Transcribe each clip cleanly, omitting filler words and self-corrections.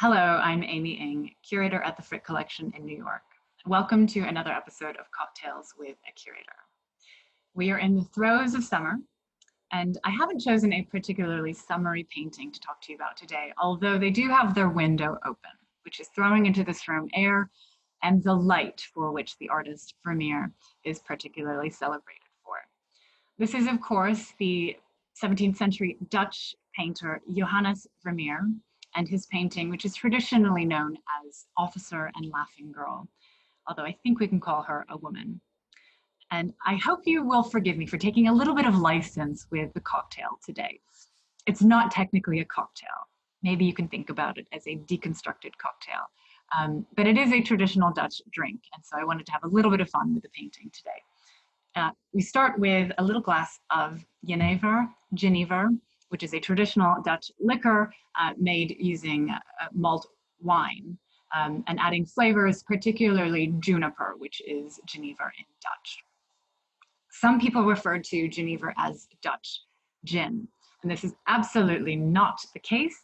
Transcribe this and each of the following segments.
Hello, I'm Aimee Ng, curator at the Frick Collection in New York. Welcome to another episode of Cocktails with a Curator. We are in the throes of summer, and I haven't chosen a particularly summery painting to talk to you about today, although they do have their window open, which is throwing into this room air and the light for which the artist Vermeer is particularly celebrated for. This is, of course, the 17th century Dutch painter Johannes Vermeer, and his painting, which is traditionally known as Officer and Laughing Girl, although I think we can call her a woman. And I hope you will forgive me for taking a little bit of license with the cocktail today. It's not technically a cocktail. Maybe you can think about it as a deconstructed cocktail, but it is a traditional Dutch drink, and so I wanted to have a little bit of fun with the painting today. We start with a little glass of jenever, which is a traditional Dutch liquor made using malt wine and adding flavors, particularly juniper, which is jenever in Dutch. Some people refer to jenever as Dutch gin, and this is absolutely not the case.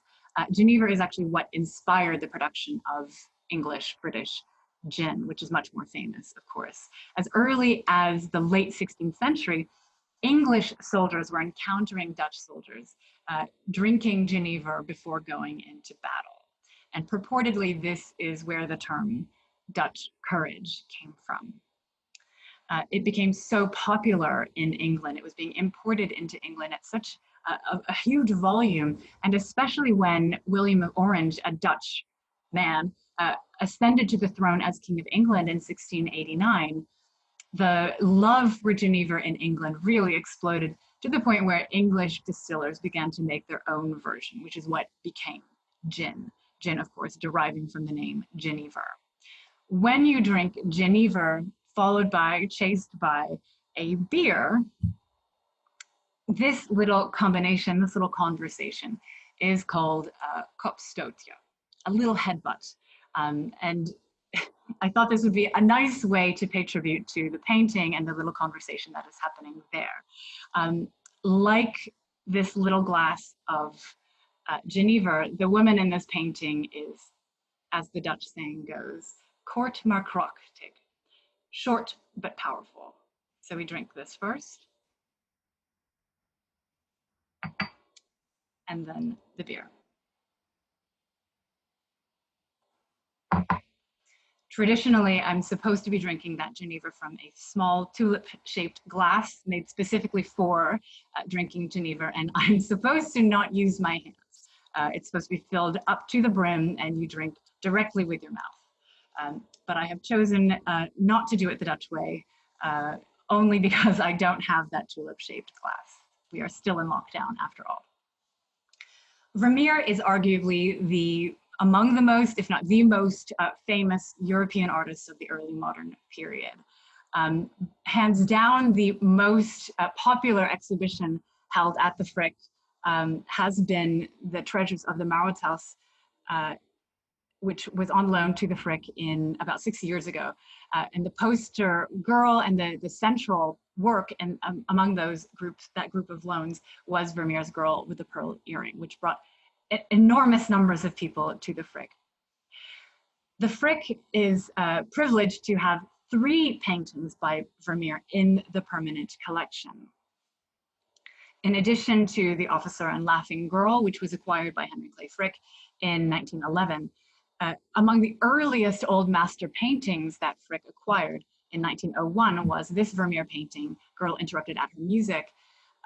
Jenever is actually what inspired the production of English British gin, which is much more famous, of course. As early as the late 16th century, English soldiers were encountering Dutch soldiers drinking jenever before going into battle. And purportedly, this is where the term Dutch courage came from. It became so popular in England. It was being imported into England at such a huge volume, and especially when William of Orange, a Dutch man, ascended to the throne as King of England in 1689, the love for jenever in England really exploded to the point where English distillers began to make their own version, which is what became gin. Gin, of course, deriving from the name jenever. When you drink jenever chased by a beer, this little combination, this little conversation is called Kopstootje, a little headbutt. And I thought this would be a nice way to pay tribute to the painting and the little conversation that is happening there. Like this little glass of jenever, the woman in this painting is, as the Dutch saying goes, kort maar krachtig, short but powerful. So we drink this first, and then the beer. Traditionally, I'm supposed to be drinking that jenever from a small tulip-shaped glass made specifically for drinking jenever, and I'm supposed to not use my hands. It's supposed to be filled up to the brim, and you drink directly with your mouth. But I have chosen not to do it the Dutch way, only because I don't have that tulip-shaped glass. We are still in lockdown, after all. Vermeer is arguably among the most, if not the most, famous European artists of the early modern period. Hands down, the most popular exhibition held at the Frick has been the Treasures of the Mauritshuis, which was on loan to the Frick in about 6 years ago. And the poster girl and the central work and among those groups, that group of loans, was Vermeer's Girl with the Pearl Earring, which brought enormous numbers of people to the Frick. The Frick is privileged to have 3 paintings by Vermeer in the permanent collection. In addition to The Officer and Laughing Girl, which was acquired by Henry Clay Frick in 1911, among the earliest old master paintings that Frick acquired in 1901 was this Vermeer painting, Girl Interrupted at Her Music,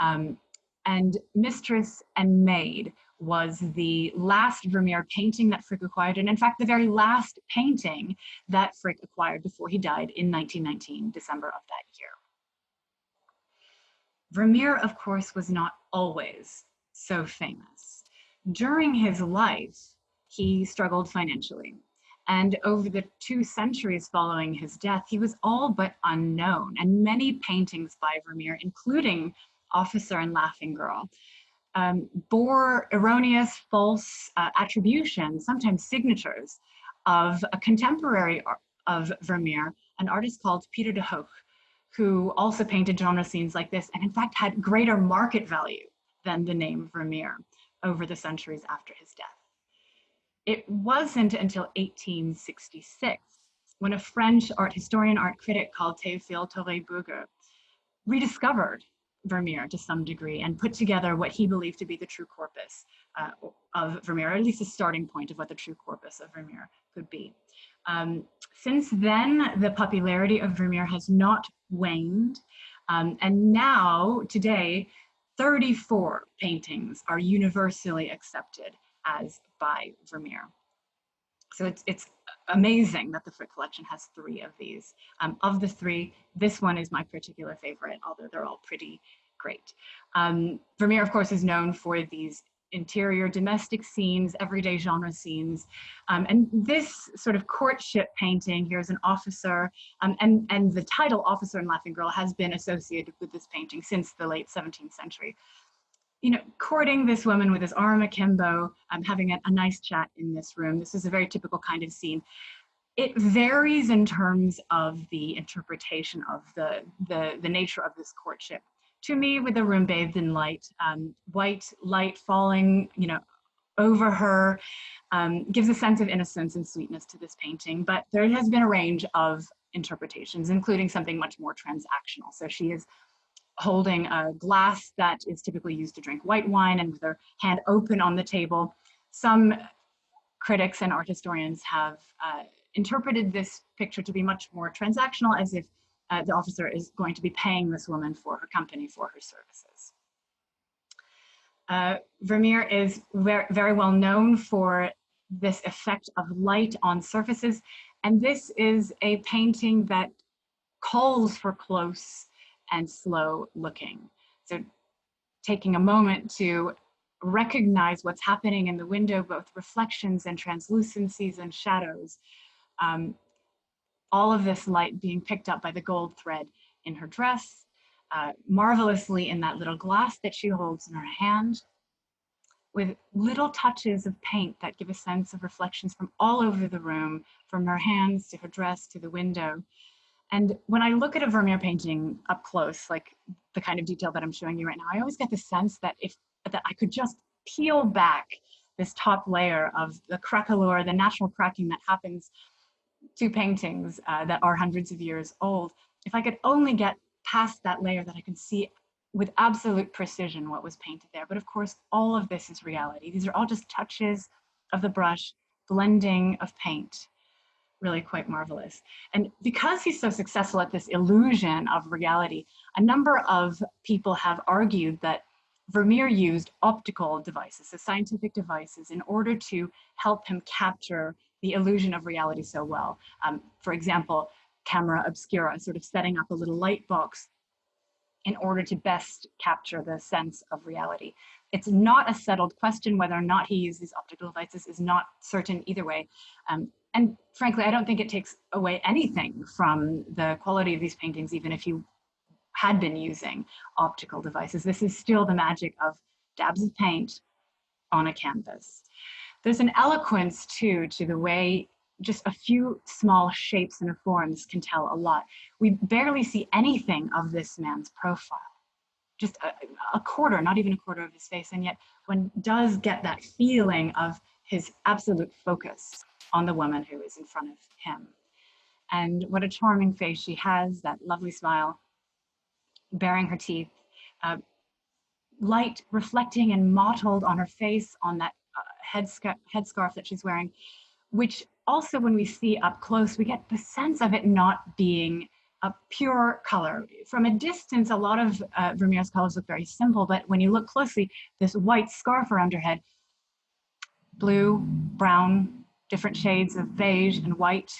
and Mistress and Maid was the last Vermeer painting that Frick acquired, and in fact, the very last painting that Frick acquired before he died in 1919, December of that year. Vermeer, of course, was not always so famous. During his life, he struggled financially, and over the 2 centuries following his death, he was all but unknown, and many paintings by Vermeer, including Officer and Laughing Girl, bore erroneous, false attributions, sometimes signatures, of a contemporary of Vermeer, an artist called Pieter de Hoogh, who also painted genre scenes like this, and in fact had greater market value than the name Vermeer over the centuries after his death. it wasn't until 1866 when a French art historian, art critic called Théophile Toré-Bourger rediscovered Vermeer to some degree and put together what he believed to be the true corpus of Vermeer, or at least a starting point of what the true corpus of Vermeer could be. Since then, the popularity of Vermeer has not waned, and now, today, 34 paintings are universally accepted as by Vermeer. So it's amazing that the Frick collection has 3 of these. Of the 3, this one is my particular favorite, although they're all pretty great. Vermeer, of course, is known for these interior domestic scenes, everyday genre scenes. And this sort of courtship painting, here's an officer, and the title Officer and Laughing Girl has been associated with this painting since the late 17th century. You know, courting this woman with his arm akimbo, having a nice chat in this room. This is a very typical kind of scene. It varies in terms of the interpretation of the nature of this courtship. To me, with the room bathed in light, white light falling, you know, over her, gives a sense of innocence and sweetness to this painting. But there has been a range of interpretations, including something much more transactional. So she is holding a glass that is typically used to drink white wine, and with her hand open on the table. Some critics and art historians have interpreted this picture to be much more transactional, as if the officer is going to be paying this woman for her company, for her services. Vermeer is very well known for this effect of light on surfaces, and this is a painting that calls for close and slow looking. So taking a moment to recognize what's happening in the window, both reflections and translucencies and shadows. All of this light being picked up by the gold thread in her dress, marvelously in that little glass that she holds in her hand, with little touches of paint that give a sense of reflections from all over the room, from her hands to her dress to the window. And when I look at a Vermeer painting up close, like the kind of detail that I'm showing you right now, I always get the sense that that I could just peel back this top layer of the craquelure, the natural cracking that happens to paintings that are hundreds of years old. If I could only get past that layer, that I could see with absolute precision what was painted there. But of course, all of this is reality. These are all just touches of the brush, blending of paint. Really quite marvelous. And because he's so successful at this illusion of reality, a number of people have argued that Vermeer used optical devices, so scientific devices, in order to help him capture the illusion of reality so well. For example, camera obscura, sort of setting up a little light box in order to best capture the sense of reality. It's not a settled question. Whether or not he uses optical devices is not certain either way. And frankly, I don't think it takes away anything from the quality of these paintings, even if you had been using optical devices. This is still the magic of dabs of paint on a canvas. There's an eloquence too to the way just a few small shapes and forms can tell a lot. We barely see anything of this man's profile, just a quarter, not even a quarter of his face, and yet one does get that feeling of his absolute focus on the woman who is in front of him. And what a charming face she has, that lovely smile, baring her teeth, light reflecting and mottled on her face, on that headscarf that she's wearing, which also when we see up close, we get the sense of it not being a pure color. From a distance, a lot of Vermeer's colors look very simple, but when you look closely, this white scarf around her head, blue, brown, different shades of beige and white.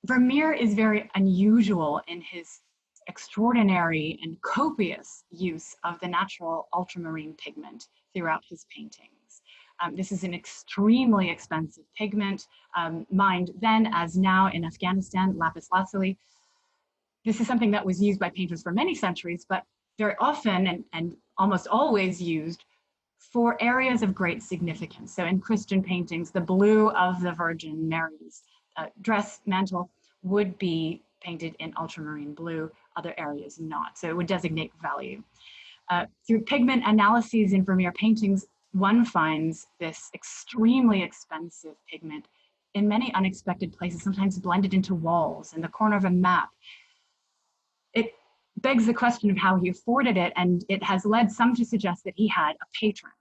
Vermeer is very unusual in his extraordinary and copious use of the natural ultramarine pigment throughout his paintings. This is an extremely expensive pigment, mined then as now in Afghanistan, lapis lazuli. This is something that was used by painters for many centuries, but very often and almost always used for areas of great significance. So in Christian paintings, the blue of the Virgin Mary's dress mantle would be painted in ultramarine blue, other areas not. So it would designate value. Through pigment analyses in Vermeer paintings, one finds this extremely expensive pigment in many unexpected places, sometimes blended into walls, in the corner of a map. It begs the question of how he afforded it, and it has led some to suggest that he had a patron.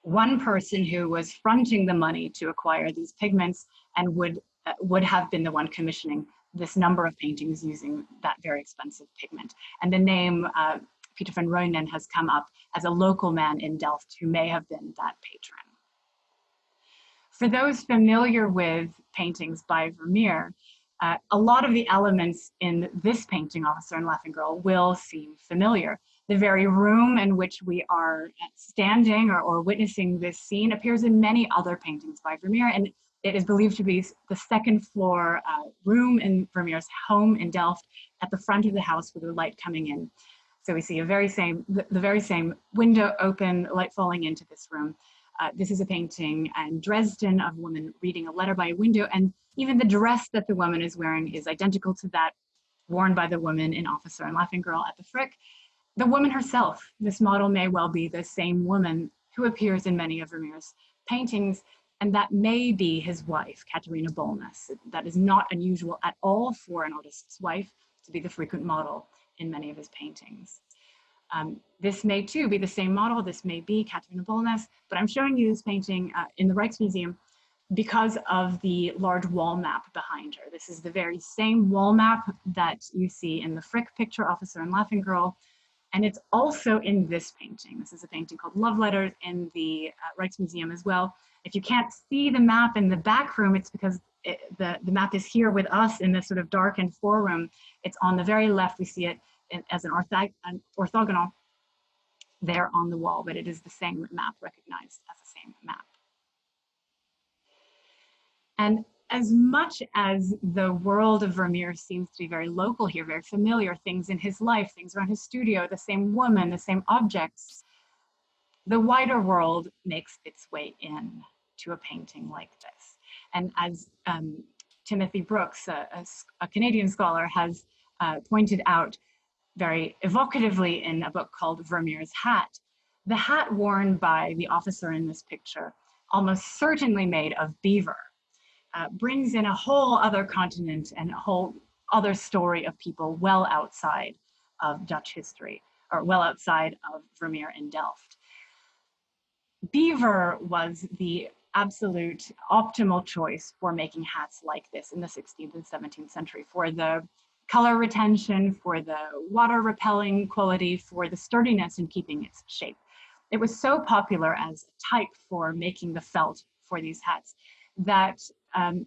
One person who was fronting the money to acquire these pigments and would have been the one commissioning this number of paintings using that very expensive pigment. And the name Peter van Rooyen has come up as a local man in Delft who may have been that patron. For those familiar with paintings by Vermeer, a lot of the elements in this painting, Officer and Laughing Girl, will seem familiar. The very room in which we are standing or witnessing this scene appears in many other paintings by Vermeer, and it is believed to be the second floor room in Vermeer's home in Delft, at the front of the house with the light coming in. So we see the very same window open, light falling into this room. This is a painting in Dresden of a woman reading a letter by a window, and even the dress that the woman is wearing is identical to that worn by the woman in Officer and Laughing Girl at the Frick. The woman herself, this model may well be the same woman who appears in many of Vermeer's paintings, and that may be his wife, Catharina Bolnes. That is not unusual at all for an artist's wife to be the frequent model in many of his paintings. This may too be the same model. This may be Catharina Bolnes, but I'm showing you this painting in the Rijksmuseum because of the large wall map behind her. This is the very same wall map that you see in the Frick picture, Officer and Laughing Girl, and it's also in this painting. This is a painting called Love Letters in the Rijksmuseum as well. If you can't see the map in the back room, it's because the map is here with us in this sort of darkened foreroom. It's on the very left. We see it as an orthogonal there on the wall, but it is the same map, recognized as the same map. And as much as the world of Vermeer seems to be very local here, very familiar, things in his life, things around his studio, the same woman, the same objects, the wider world makes its way in to a painting like this. And as Timothy Brooks, a Canadian scholar, has pointed out very evocatively in a book called Vermeer's Hat, the hat worn by the officer in this picture, almost certainly made of beaver, brings in a whole other continent and a whole other story of people well outside of Dutch history, or well outside of Vermeer in Delft. Beaver was the absolute optimal choice for making hats like this in the 16th and 17th century, for the color retention, for the water repelling quality, for the sturdiness in keeping its shape. It was so popular as a type for making the felt for these hats that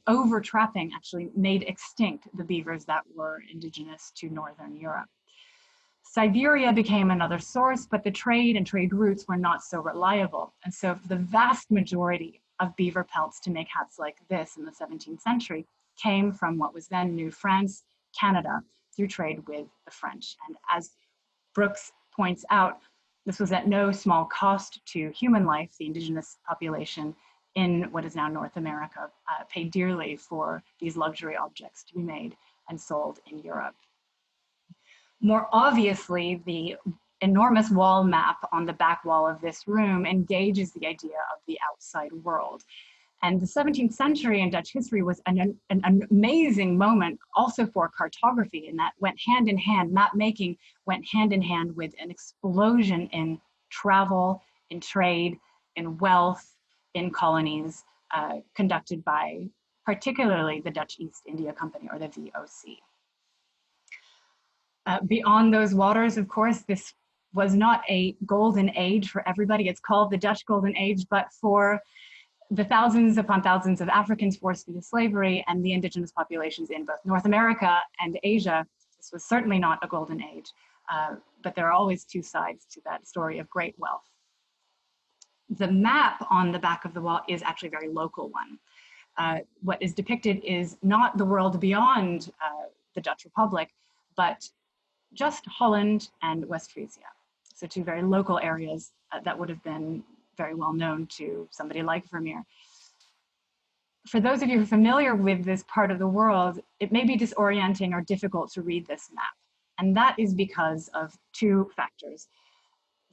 over-trapping actually made extinct the beavers that were indigenous to Northern Europe. Siberia became another source, but the trade and trade routes were not so reliable. And so the vast majority of beaver pelts to make hats like this in the 17th century came from what was then New France, Canada, through trade with the French. And as Brooks points out, this was at no small cost to human life. The indigenous population in what is now North America paid dearly for these luxury objects to be made and sold in Europe. More obviously, the enormous wall map on the back wall of this room engages the idea of the outside world. And the 17th century in Dutch history was an amazing moment also for cartography, and that went hand in hand, map making went hand in hand with an explosion in travel, in trade, in wealth, in colonies conducted by particularly the Dutch East India Company, or the VOC. Beyond those waters, of course, this was not a golden age for everybody. It's called the Dutch Golden Age, but for the thousands upon thousands of Africans forced into slavery and the indigenous populations in both North America and Asia, this was certainly not a golden age, but there are always two sides to that story of great wealth. The map on the back of the wall is actually a very local one. What is depicted is not the world beyond the Dutch Republic, but just Holland and West Frisia. So two very local areas that would have been very well known to somebody like Vermeer. For those of you who are familiar with this part of the world, it may be disorienting or difficult to read this map. And that is because of two factors.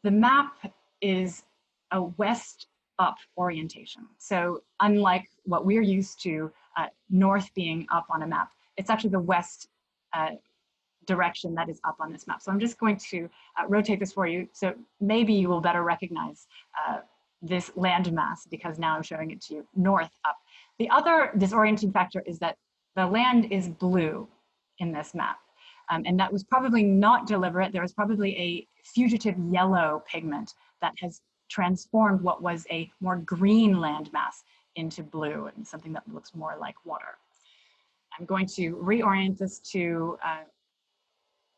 The map is a west up orientation. So unlike what we're used to, north being up on a map, it's actually the west direction that is up on this map. So I'm just going to rotate this for you. So maybe you will better recognize this landmass because now I'm showing it to you north up. The other disorienting factor is that the land is blue in this map. And that was probably not deliberate. There was probably a fugitive yellow pigment that has transformed what was a more green landmass into blue and something that looks more like water. I'm going to reorient this to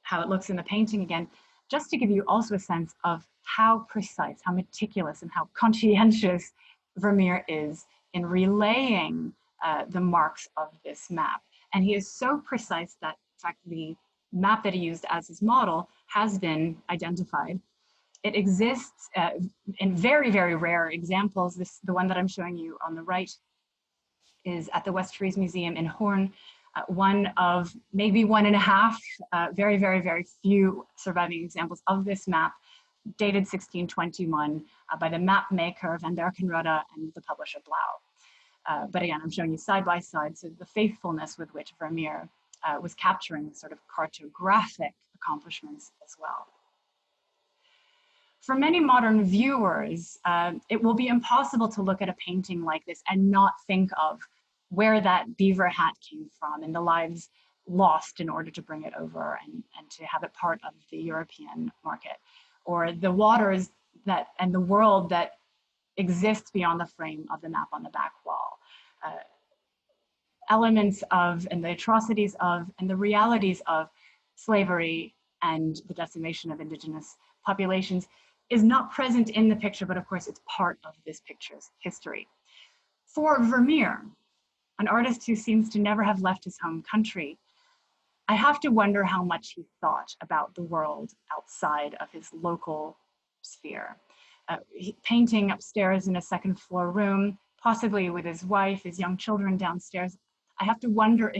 how it looks in the painting again, just to give you also a sense of how precise, how meticulous, and how conscientious Vermeer is in relaying the marks of this map. And he is so precise that, in fact, the map that he used as his model has been identified. It exists in very, very rare examples. The one that I'm showing you on the right is at the West Fries Museum in Hoorn, one of maybe 1.5 very, very, very few surviving examples of this map, dated 1621 by the map maker Van Berkenrode and the publisher Blau. But again, I'm showing you side by side, so the faithfulness with which Vermeer was capturing sort of cartographic accomplishments as well. For many modern viewers, it will be impossible to look at a painting like this and not think of where that beaver hat came from and the lives lost in order to bring it over and to have it part of the European market, or the waters that and the world that exists beyond the frame of the map on the back wall. Elements of and the atrocities of and the realities of slavery and the decimation of indigenous populations is not present in the picture, but of course it's part of this picture's history. For Vermeer, an artist who seems to never have left his home country, I have to wonder how much he thought about the world outside of his local sphere. Painting upstairs in a second floor room, possibly with his wife, his young children downstairs, I have to wonder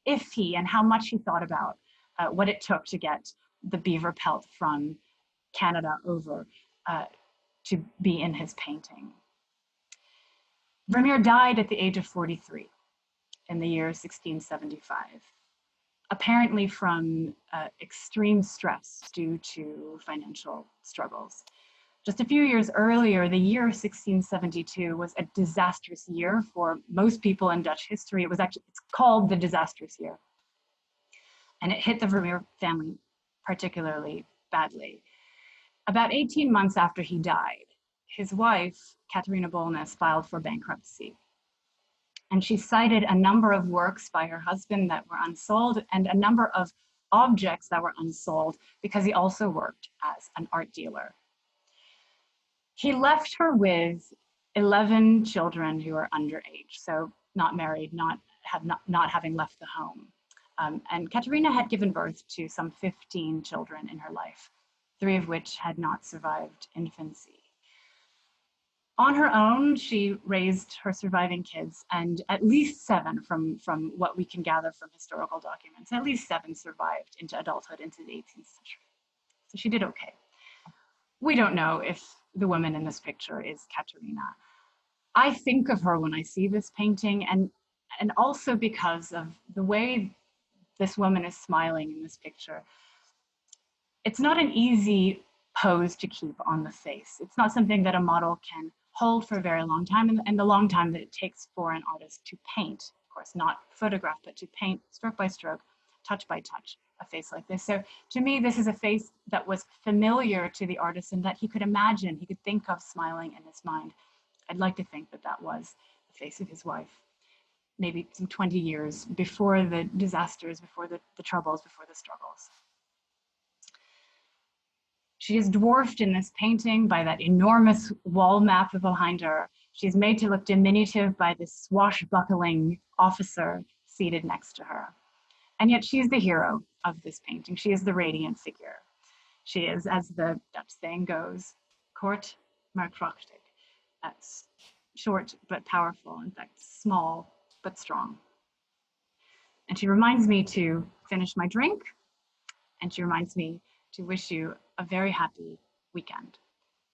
if he and how much he thought about what it took to get the beaver pelt from Canada over to be in his painting. Vermeer died at the age of 43 in the year 1675, apparently from extreme stress due to financial struggles. Just a few years earlier, the year 1672 was a disastrous year for most people in Dutch history. It's called the disastrous year. And it hit the Vermeer family particularly badly. About 18 months after he died, his wife, Catharina Bolnes, filed for bankruptcy. And she cited a number of works by her husband that were unsold and a number of objects that were unsold because he also worked as an art dealer. He left her with 11 children who are underage, so not married, not having left the home. And Catharina had given birth to some 15 children in her life, 3 of which had not survived infancy. On her own, she raised her surviving kids, and at least 7 from what we can gather from historical documents, at least 7 survived into adulthood into the 18th century. So she did okay. We don't know if the woman in this picture is Catharina. I think of her when I see this painting, and also because of the way this woman is smiling in this picture. It's not an easy pose to keep on the face. It's not something that a model can hold for a very long time, and the long time that it takes for an artist to paint, of course, not photograph, but to paint stroke by stroke, touch by touch, a face like this. So to me, this is a face that was familiar to the artist and that he could imagine, he could think of smiling in his mind. I'd like to think that that was the face of his wife, maybe some 20 years before the disasters, before the troubles, before the struggles. She is dwarfed in this painting by that enormous wall map behind her. She's made to look diminutive by this swashbuckling officer seated next to her. And yet she's the hero of this painting. She is the radiant figure. She is, as the Dutch saying goes, kort maar krachtig. That's short but powerful, in fact, small but strong. And she reminds me to finish my drink, and she reminds me to wish you a very happy weekend.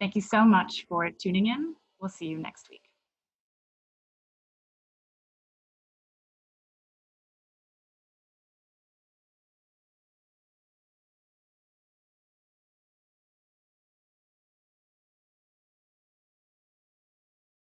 Thank you so much for tuning in. We'll see you next week.